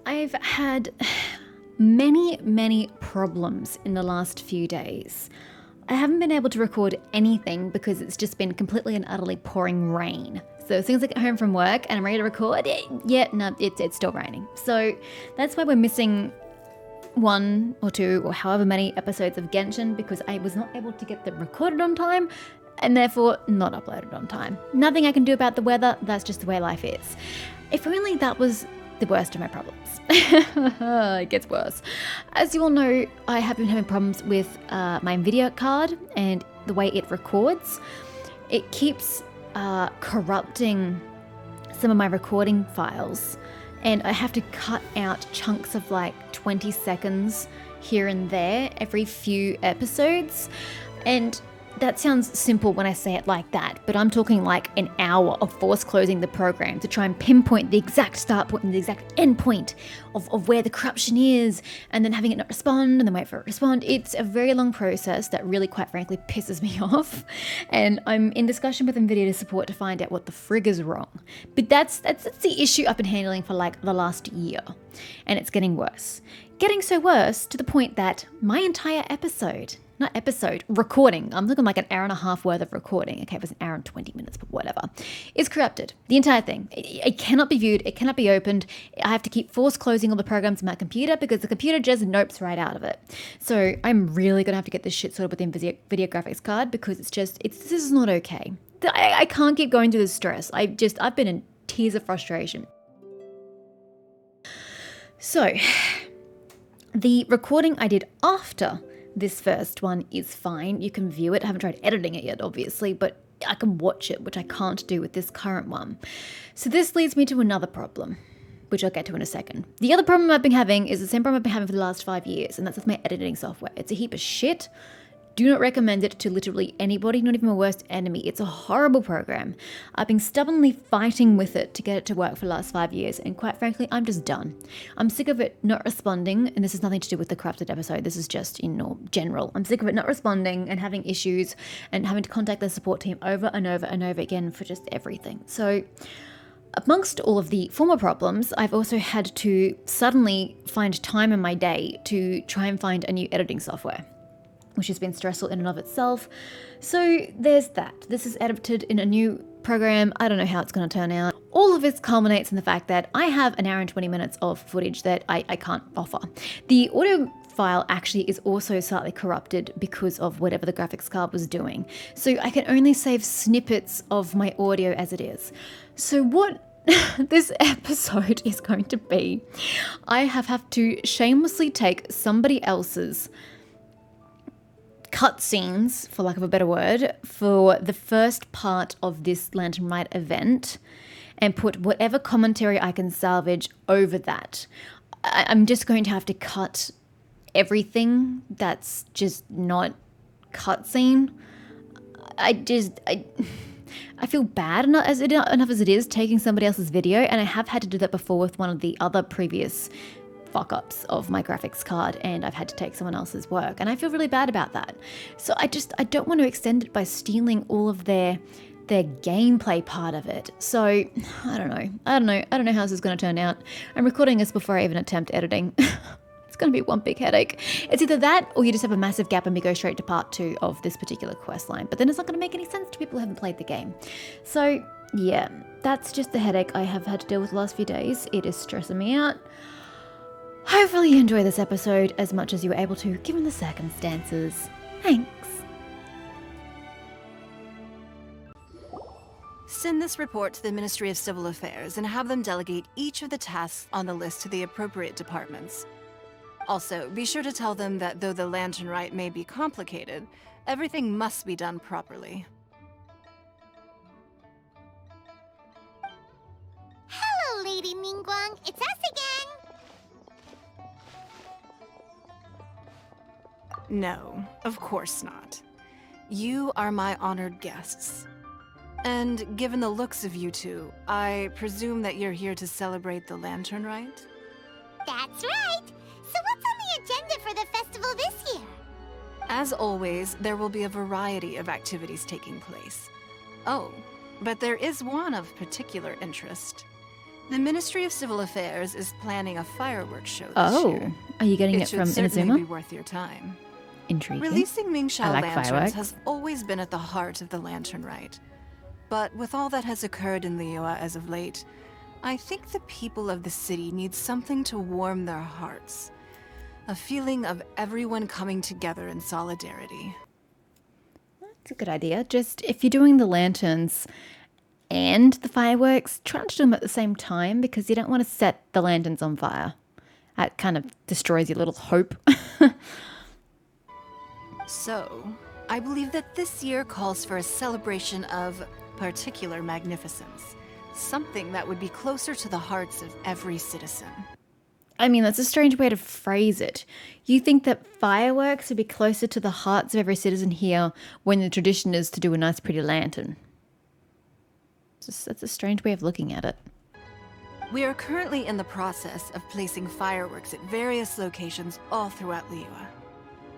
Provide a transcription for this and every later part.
I've had many problems in the last few days. I haven't been able to record anything because it's just been completely and utterly pouring rain. So as soon as I get home from work and I'm ready to record, it's still raining. So that's why we're missing 1 or 2 or however many episodes of Genshin, because I was not able to get them recorded on time and therefore not uploaded on time. Nothing I can do about the weather, that's just the way life is. If only that was the worst of my problems. It gets worse. As you all know, I have been having problems with my NVIDIA card and the way it records. It keeps corrupting some of my recording files, and I have to cut out chunks of like 20 seconds here and there every few episodes. And that sounds simple when I say it like that, but I'm talking like an hour of force closing the program to try and pinpoint the exact start point and the exact end point of where the corruption is, and then having it not respond and then wait for it to respond. It's a very long process that really, quite frankly, pisses me off. And I'm in discussion with NVIDIA support to find out what the frig is wrong. But that's the issue I've been handling for like the last year. And it's getting worse. Getting so worse to the point that my entire recording, I'm looking like an hour and a half worth of recording, okay, it was an hour and 20 minutes, but whatever, is corrupted. The entire thing. It cannot be viewed, it cannot be opened. I have to keep force closing all the programs in my computer because the computer just nopes right out of it. So I'm really gonna have to get this shit sorted with the video graphics card, because this is not okay. I can't keep going through this stress. I've been in tears of frustration. So, the recording I did after this first one is fine. You can view it. I haven't tried editing it yet, obviously, but I can watch it, which I can't do with this current one. So this leads me to another problem, which I'll get to in a second. The other problem I've been having is the same problem I've been having for the last 5 years, and that's with my editing software. It's a heap of shit. Do not recommend it to literally anybody, not even my worst enemy. It's a horrible program. I've been stubbornly fighting with it to get it to work for the last 5 years, and quite frankly, I'm just done. I'm sick of it not responding, and this has nothing to do with the corrupted episode. This is just in general. I'm sick of it not responding and having issues and having to contact the support team over and over and over again for just everything. So, amongst all of the former problems, I've also had to suddenly find time in my day to try and find a new editing software, which has been stressful in and of itself. So there's that. This is edited in a new program. I don't know how it's going to turn out. All of this culminates in the fact that I have an hour and 20 minutes of footage that I can't offer. The audio file actually is also slightly corrupted because of whatever the graphics card was doing. So I can only save snippets of my audio as it is. So what this episode is going to be, I have to shamelessly take somebody else's cutscenes, for lack of a better word, for the first part of this Lantern Rite event and put whatever commentary I can salvage over that. I'm just going to have to cut everything that's just not cutscene. I feel bad enough as it is taking somebody else's video, and I have had to do that before with one of the other previous fuck-ups of my graphics card, and I've had to take someone else's work, and I feel really bad about that. So I don't want to extend it by stealing all of their gameplay part of it. So I don't know how this is going to turn out. I'm recording this before I even attempt editing. It's going to be one big headache. It's either that or you just have a massive gap and we go straight to part 2 of this particular quest line, but then it's not going to make any sense to people who haven't played the game. So yeah, that's just the headache I have had to deal with the last few days. It is stressing me out. Hopefully you enjoy this episode as much as you were able to, given the circumstances. Thanks. Send this report to the Ministry of Civil Affairs and have them delegate each of the tasks on the list to the appropriate departments. Also, be sure to tell them that though the Lantern Rite may be complicated, everything must be done properly. Hello, Lady Ningguang. It's us again. No, of course not. You are my honored guests. And given the looks of you two, I presume that you're here to celebrate the Lantern Rite? That's right. So what's on the agenda for the festival this year? As always, there will be a variety of activities taking place. Oh, but there is one of particular interest. The Ministry of Civil Affairs is planning a fireworks show this Oh, year. are you getting it It should from certainly be Inazuma? worth your time. Intriguing. Releasing Mingxiao I like lanterns fireworks. has always been at the heart of the Lantern Rite. But with all that has occurred in Liyue as of late, I think the people of the city need something to warm their hearts. A feeling of everyone coming together in solidarity. That's a good idea. Just if you're doing the lanterns and the fireworks, try not to do them at the same time because you don't want to set the lanterns on fire. That kind of destroys your little hope. So, I believe that this year calls for a celebration of particular magnificence. Something that would be closer to the hearts of every citizen. I mean, that's a strange way to phrase it. You think that fireworks would be closer to the hearts of every citizen here when the tradition is to do a nice pretty lantern. That's a strange way of looking at it. We are currently in the process of placing fireworks at various locations all throughout Liyue.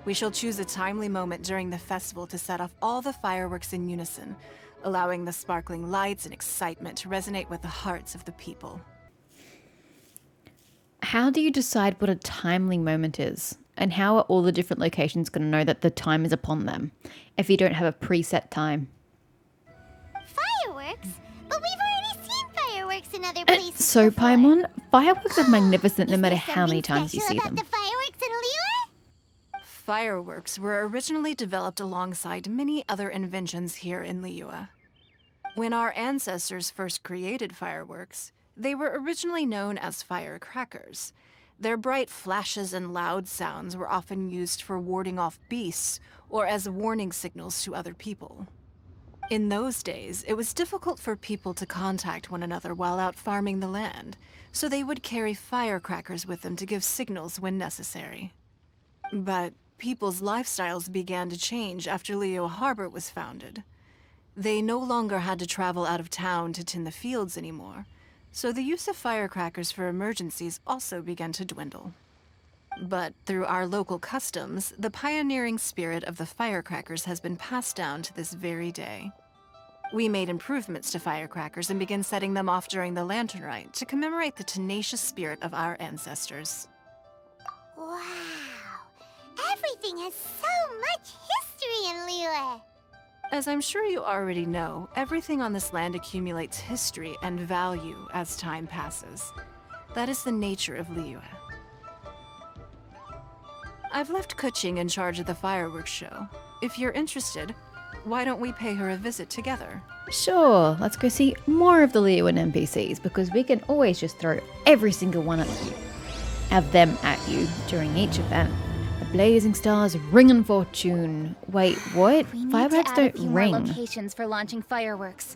We shall choose a timely moment during the festival to set off all the fireworks in unison, allowing the sparkling lights and excitement to resonate with the hearts of the people. How do you decide what a timely moment is? And how are all the different locations going to know that the time is upon them if you don't have a preset time? Fireworks? But we've already seen fireworks in other places So, before. Paimon, fireworks are magnificent no Is matter there how many something times you special see about them. the fireworks in Liyue? Fireworks were originally developed alongside many other inventions here in Liyue. When our ancestors first created fireworks, they were originally known as firecrackers. Their bright flashes and loud sounds were often used for warding off beasts or as warning signals to other people. In those days, it was difficult for people to contact one another while out farming the land, so they would carry firecrackers with them to give signals when necessary. But people's lifestyles began to change after Liyue Harbor was founded. They no longer had to travel out of town to tend the fields anymore, so the use of firecrackers for emergencies also began to dwindle. But through our local customs, the pioneering spirit of the firecrackers has been passed down to this very day. We made improvements to firecrackers and began setting them off during the Lantern Rite to commemorate the tenacious spirit of our ancestors. Wow. Everything has so much history in Liyue. As I'm sure you already know, everything on this land accumulates history and value as time passes. That is the nature of Liyue. I've left Kuching in charge of the fireworks show. If you're interested, why don't we pay her a visit together? Sure, let's go see more of the Liyue NPCs because we can always just throw every single one of them at you during each event. The blazing stars, ring fortune. Wait, what? We need Fireworks to add a don't few more ring. locations for launching fireworks.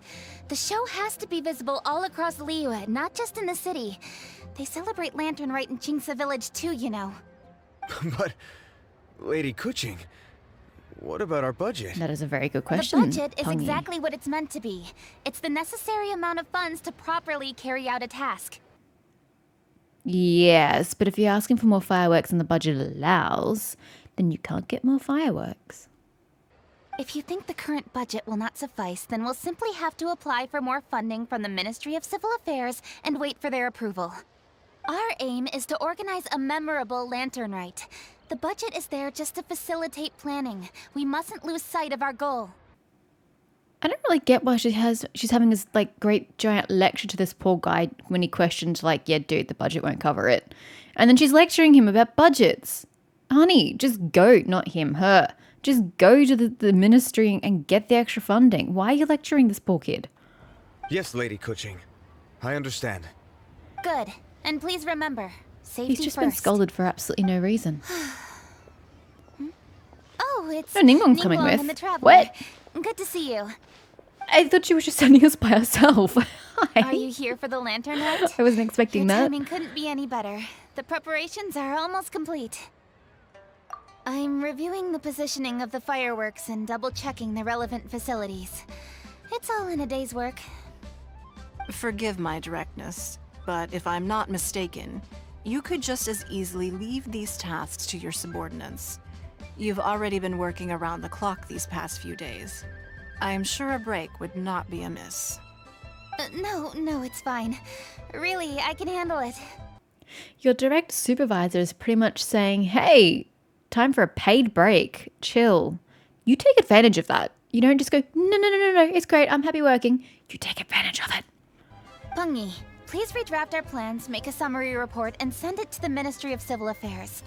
The show has to be visible all across Liyue, not just in the city. They celebrate Lantern Rite in Qingce Village too, you know. But, Lady Kuching, what about our budget? That is a very good question. The budget is Pungy. exactly what it's meant to be. It's the necessary amount of funds to properly carry out a task. Yes, but if you're asking for more fireworks than the budget allows, then you can't get more fireworks. If you think the current budget will not suffice, then we'll simply have to apply for more funding from the Ministry of Civil Affairs and wait for their approval. Our aim is to organize a memorable Lantern Rite. The budget is there just to facilitate planning. We mustn't lose sight of our goal. I don't really get why she's having this like great giant lecture to this poor guy when he questioned like, yeah, dude, the budget won't cover it. And then she's lecturing him about budgets. Honey, just go, not him, her. Just go to the ministry and get the extra funding. Why are you lecturing this poor kid? Yes, Lady Kuching. I understand. Good. And please remember, safety He's just first. been scolded for absolutely no reason. Oh, it's Oh, Ningguang's coming Ningguang with. and the Traveler. What? Good to see you. I thought she was just sending us by herself. Hi. Are you here for the Lantern Rite? I wasn't expecting Your that. timing couldn't be any better. The preparations are almost complete. I'm reviewing the positioning of the fireworks and double-checking the relevant facilities. It's all in a day's work. Forgive my directness, but if I'm not mistaken, you could just as easily leave these tasks to your subordinates. You've already been working around the clock these past few days. I am sure a break would not be amiss. No, it's fine. Really, I can handle it. Your direct supervisor is pretty much saying, hey, time for a paid break. Chill. You take advantage of that. You don't just go, no, it's great. I'm happy working. You take advantage of it. Pungi, please redraft our plans, make a summary report, and send it to the Ministry of Civil Affairs.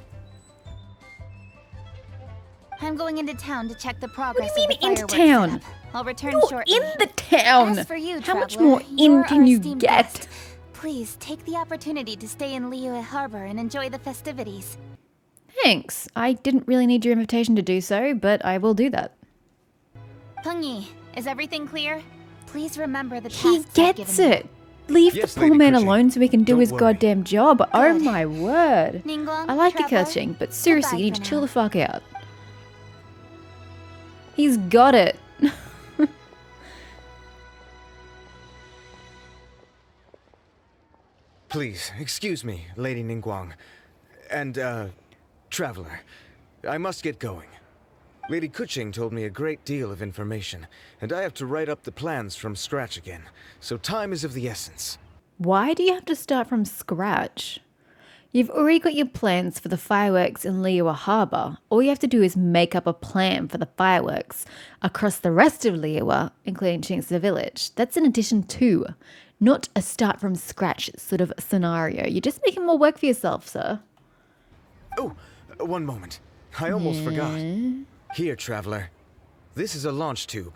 I'm going into town to check the progress What do you of the mean into fireworks town? setup. I'll return You're shortly. in the town. As for you, How much traveler, more in you're can our you esteemed get? guest. Please take the opportunity to stay in Liyue Harbor and enjoy the festivities. Thanks. I didn't really need your invitation to do so, but I will do that. Pungi, is everything clear? Please remember the He tasks I've gets given you. it. Leave Yes, the poor Lady man Kuching. alone so he can do Don't his worry. goddamn job. Oh Good. my word. Ningguang, I like the traveler, coaching, but seriously, you need goodbye to for chill now. the fuck out. He's got it. Please, excuse me, Lady Ningguang. And, Traveler. I must get going. Lady Kuching told me a great deal of information, and I have to write up the plans from scratch again, so time is of the essence. Why do you have to start from scratch? You've already got your plans for the fireworks in Liyue Harbor. All you have to do is make up a plan for the fireworks across the rest of Liyue, including Qingci Village. That's in addition to, not a start from scratch sort of scenario. You're just making more work for yourself, sir. Oh, one moment. I almost forgot. Here, Traveler. This is a launch tube.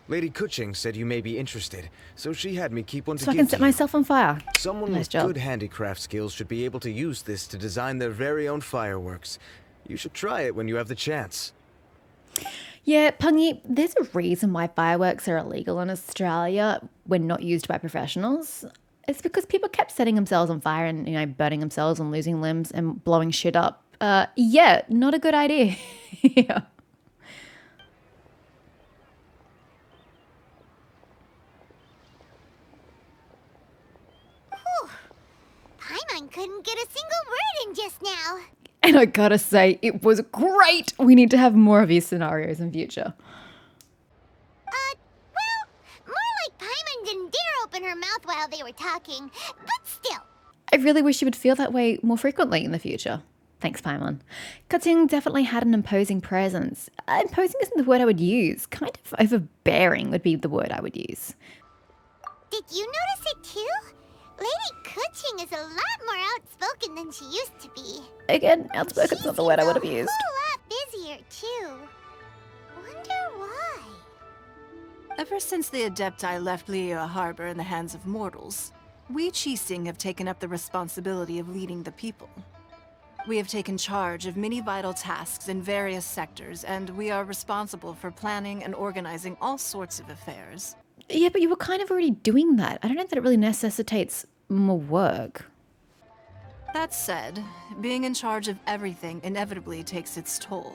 Lady Kuching said you may be interested, so she had me keep one to So I give can to set you. myself on fire. Someone Nice with job. good handicraft skills should be able to use this to design their very own fireworks. You should try it when you have the chance. Yeah, Pungi, there's a reason why fireworks are illegal in Australia when not used by professionals. It's because people kept setting themselves on fire and, burning themselves and losing limbs and blowing shit up. Yeah, not a good idea. Yeah. Paimon couldn't get a single word in just now. And I gotta say, it was great. We need to have more of these scenarios in future. Well, more like Paimon didn't dare open her mouth while they were talking. But still. I really wish you would feel that way more frequently in the future. Thanks, Paimon. Kuching definitely had an imposing presence. Imposing isn't the word I would use. Kind of overbearing would be the word I would use. Did you notice it too? Lady Kuching is a lot more outspoken than she used to be. Again, outspoken's She not the word I would have seems a used. whole lot busier too. Wonder why? Ever since the Adepti left Liyue Harbor in the hands of mortals, we Qixing have taken up the responsibility of leading the people. We have taken charge of many vital tasks in various sectors, and we are responsible for planning and organizing all sorts of affairs. Yeah, but you were kind of already doing that. I don't know that it really necessitates more work. That said, being in charge of everything inevitably takes its toll.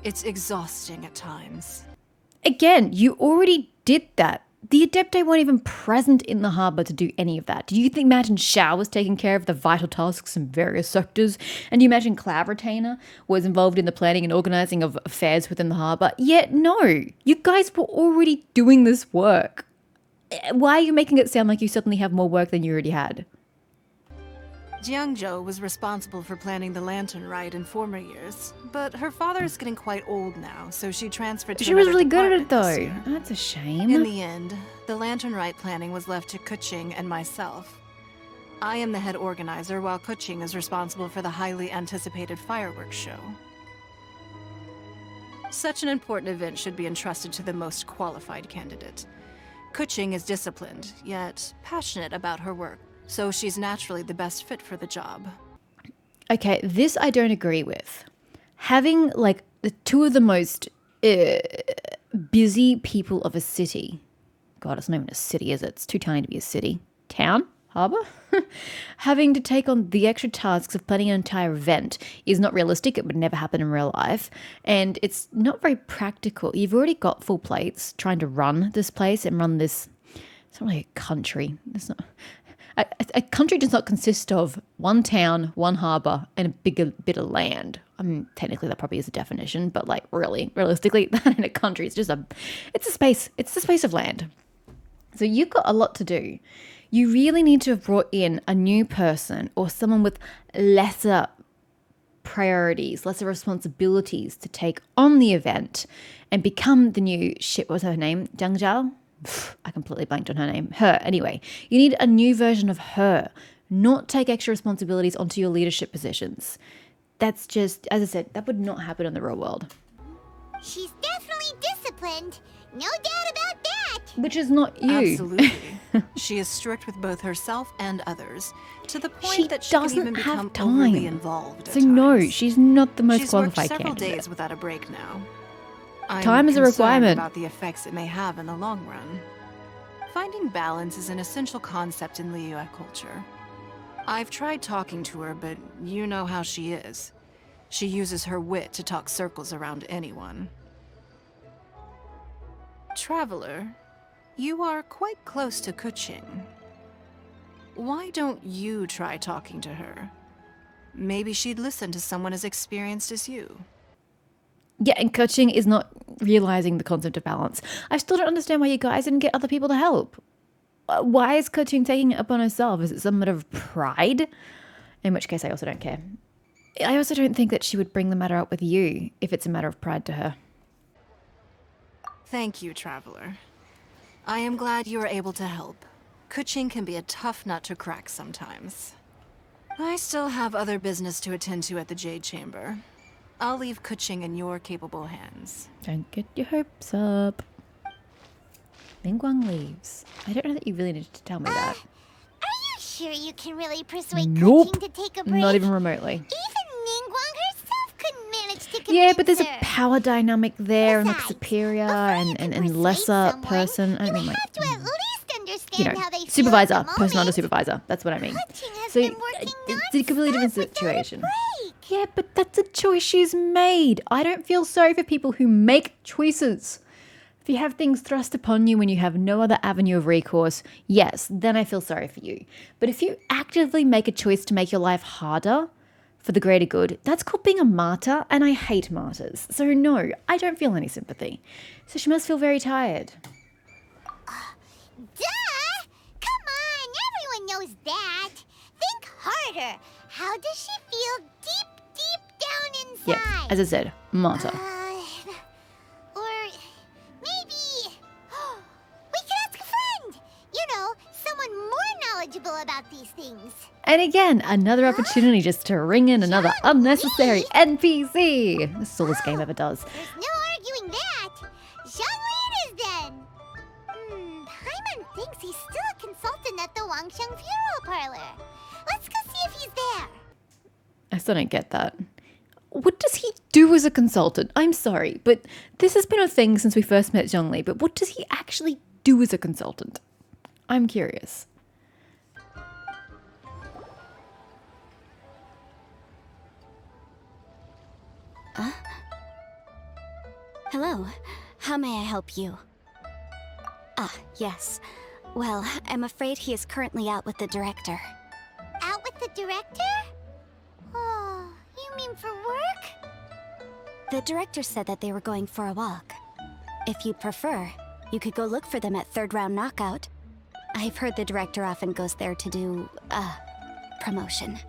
It's exhausting at times. Again, you already did that. The Adepti weren't even present in the harbour to do any of that. Do you think imagine Xiao was taking care of the vital tasks in various sectors? And do you imagine Cloud Retainer was involved in the planning and organising of affairs within the harbour? Yet no, you guys were already doing this work. Why are you making it sound like you suddenly have more work than you already had? Jiangzhou was responsible for planning the Lantern Rite in former years, but her father is getting quite old now, so she transferred to She was another really good at it department this though. year. That's a shame. In the end, the Lantern Rite planning was left to Kuching and myself. I am the head organizer, while Kuching is responsible for the highly anticipated fireworks show. Such an important event should be entrusted to the most qualified candidate. Kuching is disciplined, yet passionate about her work, so she's naturally the best fit for the job. Okay, this I don't agree with. Having like the two of the most busy people of a city. God, it's not even a city, is it? It's too tiny to be a city. Town? Harbour? Having to take on the extra tasks of planning an entire event is not realistic. It would never happen in real life. And it's not very practical. You've already got full plates trying to run this place and run this. It's not really a country. It's not. A country does not consist of one town, one harbour, and a bigger bit of land. I mean, technically that probably is a definition, but like really, realistically, that in a country, it's a space. It's the space of land. So you've got a lot to do. You really need to have brought in a new person or someone with lesser priorities, lesser responsibilities to take on the event and become the new what was her name? Zhang Zhao? I completely blanked on her name. Her, anyway. You need a new version of her, not take extra responsibilities onto your leadership positions. That's just, as I said, that would not happen in the real world. She's definitely disciplined. No doubt about that. Which is not you. Absolutely. She is strict with both herself and others, to the point She that she can doesn't even have become overly time. involved So at no, times. she's not the most She's worked qualified several candidate. days without a break now. I'm Time is a concerned requirement. about the effects it may have in the long run. Finding balance is an essential concept in Liyue culture. I've tried talking to her, but you know how she is. She uses her wit to talk circles around anyone. Traveler, you are quite close to Kuching. Why don't you try talking to her? Maybe she'd listen to someone as experienced as you. Yeah, and coaching is not realizing the concept of balance. I still don't understand why you guys didn't get other people to help. Why is coaching taking it upon herself? Is it some matter of pride? In which case, I also don't care. I also don't think that she would bring the matter up with you if it's a matter of pride to her. Thank you, Traveler. I am glad you are able to help. Kuching can be a tough nut to crack sometimes. I still have other business to attend to at the Jade Chamber. I'll leave Kuching in your capable hands. Don't get your hopes up. Ningguang leaves. I don't know that you really needed to tell me that. Are you sure you can really persuade Nope. Kuching to take a break? Not even remotely. Even Ningguang herself couldn't manage to convince Yeah, but there's a her. power dynamic there, and like Besides, superior before you can and persuade lesser someone, person. I you mean, like, have to at least understand you know, how they feel supervisor, at the person under moment. supervisor. That's what I mean. Kuching has So been working it's a completely different non-stop without a situation. break. Yeah, but that's a choice she's made. I don't feel sorry for people who make choices. If you have things thrust upon you when you have no other avenue of recourse, yes, then I feel sorry for you. But if you actively make a choice to make your life harder for the greater good, that's called being a martyr, and I hate martyrs. So no, I don't feel any sympathy. So she must feel very tired. Duh! Come on, everyone knows that. Think harder. How does she feel deep down inside? Yeah, as I said, martyr. Or maybe we could ask a friend. You know, someone more knowledgeable about these things. And again, another opportunity just to ring in another unnecessary NPC. This is all this game ever does. There's no arguing that. Zhongli it is then. Paimon thinks he's still a consultant at the Wangsheng Funeral Parlor. Let's go see if he's there. I still don't get that. What does he do as a consultant? I'm sorry, but this has been a thing since we first met Zhongli, but what does he actually do as a consultant? I'm curious. Hello. How may I help you? Ah, yes. Well, I'm afraid he is currently out with the director. Out with the director? Oh, you mean for work? The director said that they were going for a walk. If you'd prefer, you could go look for them at Third Round Knockout. I've heard the director often goes there to do, promotion.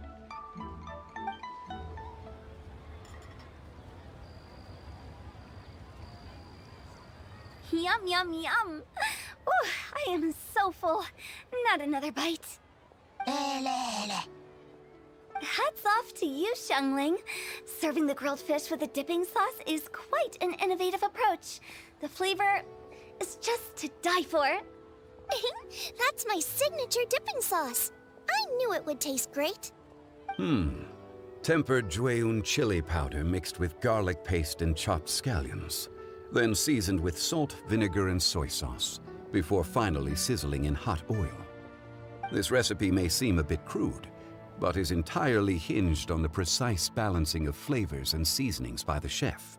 Yum, yum, yum. Ooh, I am so full. Not another bite. Hats off to you, Xiangling. Serving the grilled fish with a dipping sauce is quite an innovative approach. The flavor is just to die for. That's my signature dipping sauce. I knew it would taste great. Tempered Jueyun chili powder mixed with garlic paste and chopped scallions, then seasoned with salt, vinegar, and soy sauce, before finally sizzling in hot oil. This recipe may seem a bit crude, but is entirely hinged on the precise balancing of flavors and seasonings by the chef.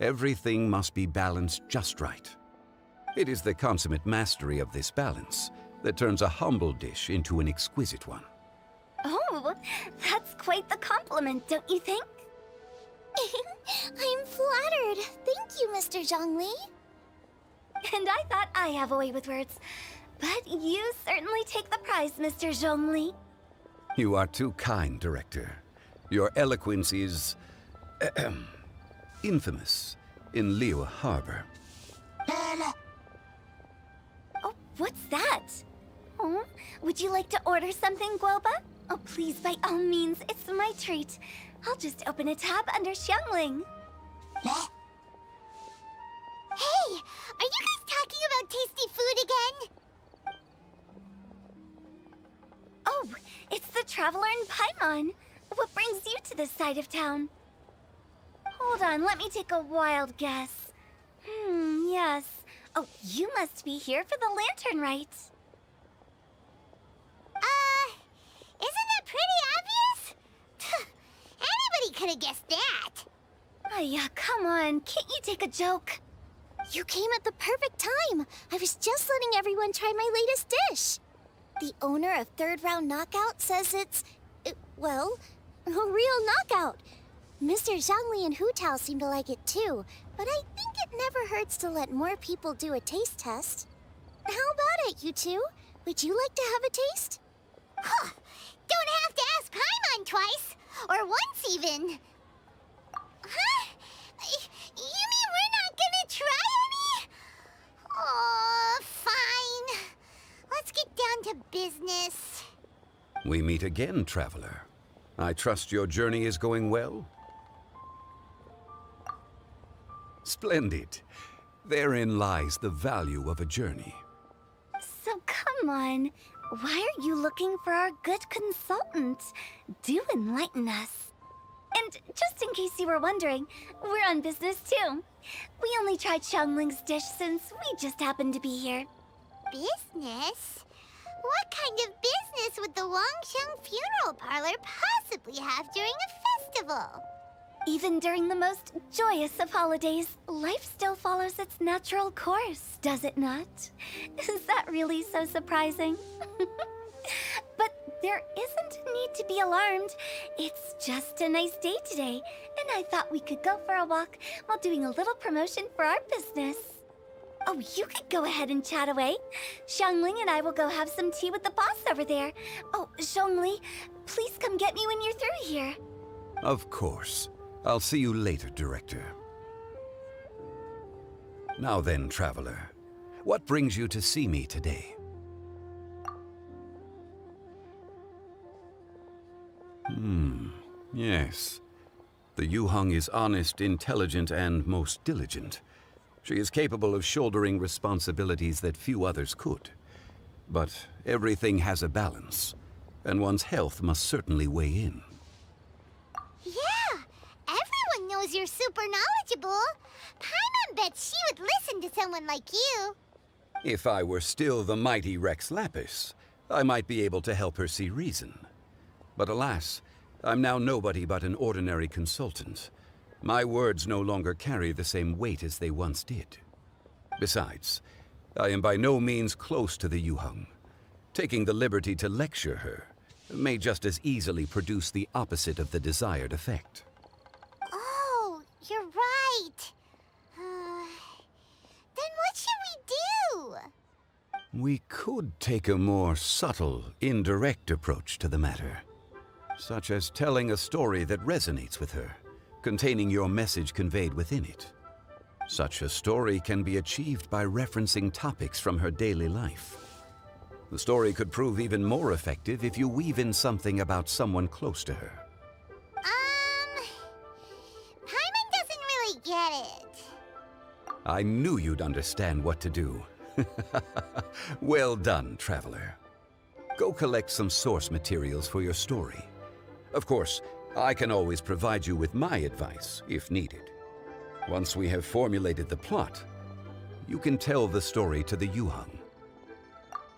Everything must be balanced just right. It is the consummate mastery of this balance that turns a humble dish into an exquisite one. Oh, that's quite the compliment, don't you think? I'm flattered. Thank you, Mr. Zhongli. And I thought I have a way with words. But you certainly take the prize, Mr. Zhongli. You are too kind, Director. Your eloquence is infamous in Liyue Harbor. Oh, what's that? Oh, would you like to order something, Guoba? Oh, please, by all means, it's my treat. I'll just open a tab under Xiangling. Hey, are you guys talking about tasty food again? Oh, it's the Traveler in Paimon. What brings you to this side of town? Hold on, let me take a wild guess. Yes. Oh, you must be here for the lantern rite. Isn't that pretty obvious? Anybody could have guessed that. Yeah, come on, can't you take a joke? You came at the perfect time. I was just letting everyone try my latest dish. The owner of Third Round Knockout says it's, well, a real knockout. Mr. Zhongli and Hu Tao seem to like it too, but I think it never hurts to let more people do a taste test. How about it, you two? Would you like to have a taste? Huh. Don't have to ask Paimon twice, or once even. Huh? You mean we're not gonna try any? Oh, fine. Let's get down to business. We meet again, Traveler. I trust your journey is going well? Splendid. Therein lies the value of a journey. So come on, why are you looking for our good consultant? Do enlighten us. And just in case you were wondering, we're on business too. We only tried Xiangling's dish since we just happened to be here. Business? What kind of business would the Wangxiang Funeral Parlor possibly have during a festival? Even during the most joyous of holidays, life still follows its natural course, does it not? Is that really so surprising? But there isn't need to be alarmed. It's just a nice day today, and I thought we could go for a walk while doing a little promotion for our business. Oh, you could go ahead and chat away. Xiangling and I will go have some tea with the boss over there. Oh, Zhongli, please come get me when you're through here. Of course. I'll see you later, Director. Now then, Traveler, what brings you to see me today? Yes. The Yuheng is honest, intelligent, and most diligent. She is capable of shouldering responsibilities that few others could. But everything has a balance, and one's health must certainly weigh in. Yeah, everyone knows you're super knowledgeable. Paimon bets she would listen to someone like you. If I were still the mighty Rex Lapis, I might be able to help her see reason. But alas, I'm now nobody but an ordinary consultant. My words no longer carry the same weight as they once did. Besides, I am by no means close to the Yuheng. Taking the liberty to lecture her may just as easily produce the opposite of the desired effect. Oh, you're right. Then what should we do? We could take a more subtle, indirect approach to the matter, such as telling a story that resonates with her, containing your message conveyed within it. Such a story can be achieved by referencing topics from her daily life. The story could prove even more effective if you weave in something about someone close to her. Paimon doesn't really get it. I knew you'd understand what to do. Well done, Traveler. Go collect some source materials for your story. Of course, I can always provide you with my advice, if needed. Once we have formulated the plot, you can tell the story to the Yuheng.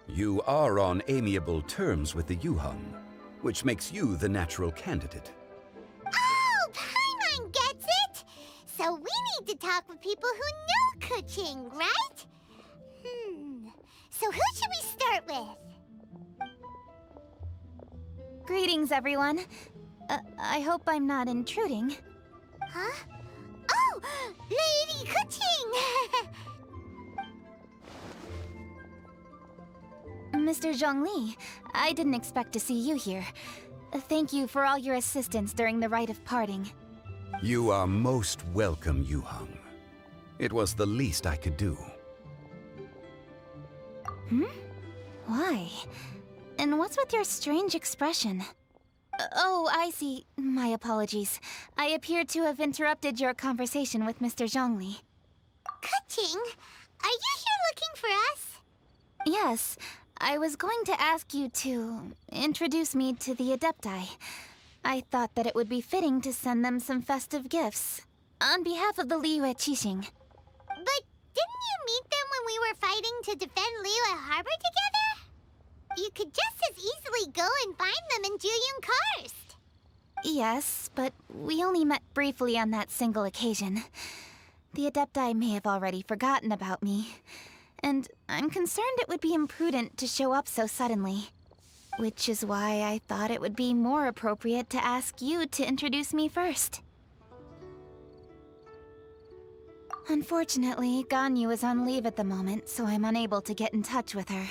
You are on amiable terms with the Yuheng, which makes you the natural candidate. Oh, Paimon gets it! So we need to talk with people who know Kuching, right? So who should we start with? Greetings, everyone. I hope I'm not intruding. Huh? Oh! Lady Kuching! Mr. Zhongli, I didn't expect to see you here. Thank you for all your assistance during the rite of parting. You are most welcome, Yuheng. It was the least I could do. Why? And what's with your strange expression? Oh, I see. My apologies. I appear to have interrupted your conversation with Mr. Zhongli. Kuching, are you here looking for us? Yes, I was going to ask you to introduce me to the Adepti. I thought that it would be fitting to send them some festive gifts. On behalf of the Liyue Qixing. But didn't you meet them when we were fighting to defend Liyue Harbor together? You could just as easily go and find them in Juyun Karst. Yes, but we only met briefly on that single occasion. The Adepti may have already forgotten about me, and I'm concerned it would be imprudent to show up so suddenly. Which is why I thought it would be more appropriate to ask you to introduce me first. Unfortunately, Ganyu is on leave at the moment, so I'm unable to get in touch with her.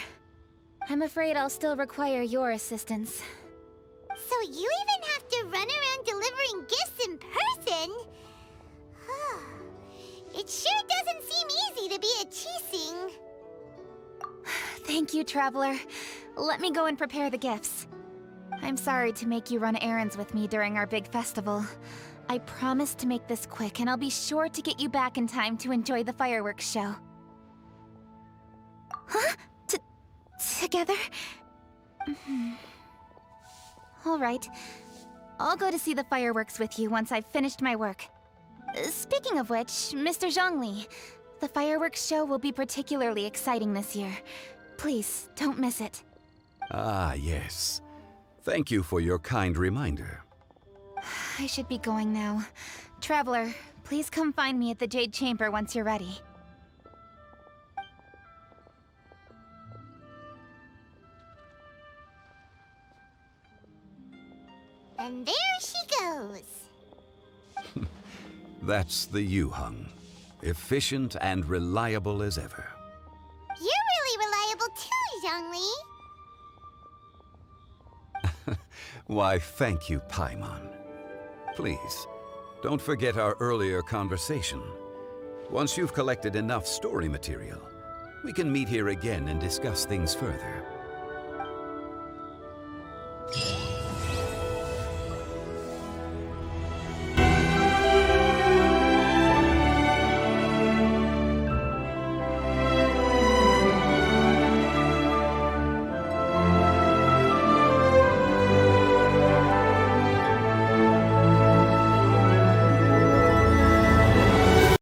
I'm afraid I'll still require your assistance. So you even have to run around delivering gifts in person? It sure doesn't seem easy to be a Qixing. Thank you, Traveler. Let me go and prepare the gifts. I'm sorry to make you run errands with me during our big festival. I promise to make this quick, and I'll be sure to get you back in time to enjoy the fireworks show. Huh? Together? All right. I'll go to see the fireworks with you once I've finished my work. Speaking of which, Mr. Zhongli, the fireworks show will be particularly exciting this year. Please, don't miss it. Ah, yes. Thank you for your kind reminder. I should be going now. Traveler, please come find me at the Jade Chamber once you're ready. And there she goes. That's the Yuheng. Efficient and reliable as ever. You're really reliable too, Zhongli. Why, thank you, Paimon. Please, don't forget our earlier conversation. Once you've collected enough story material, we can meet here again and discuss things further.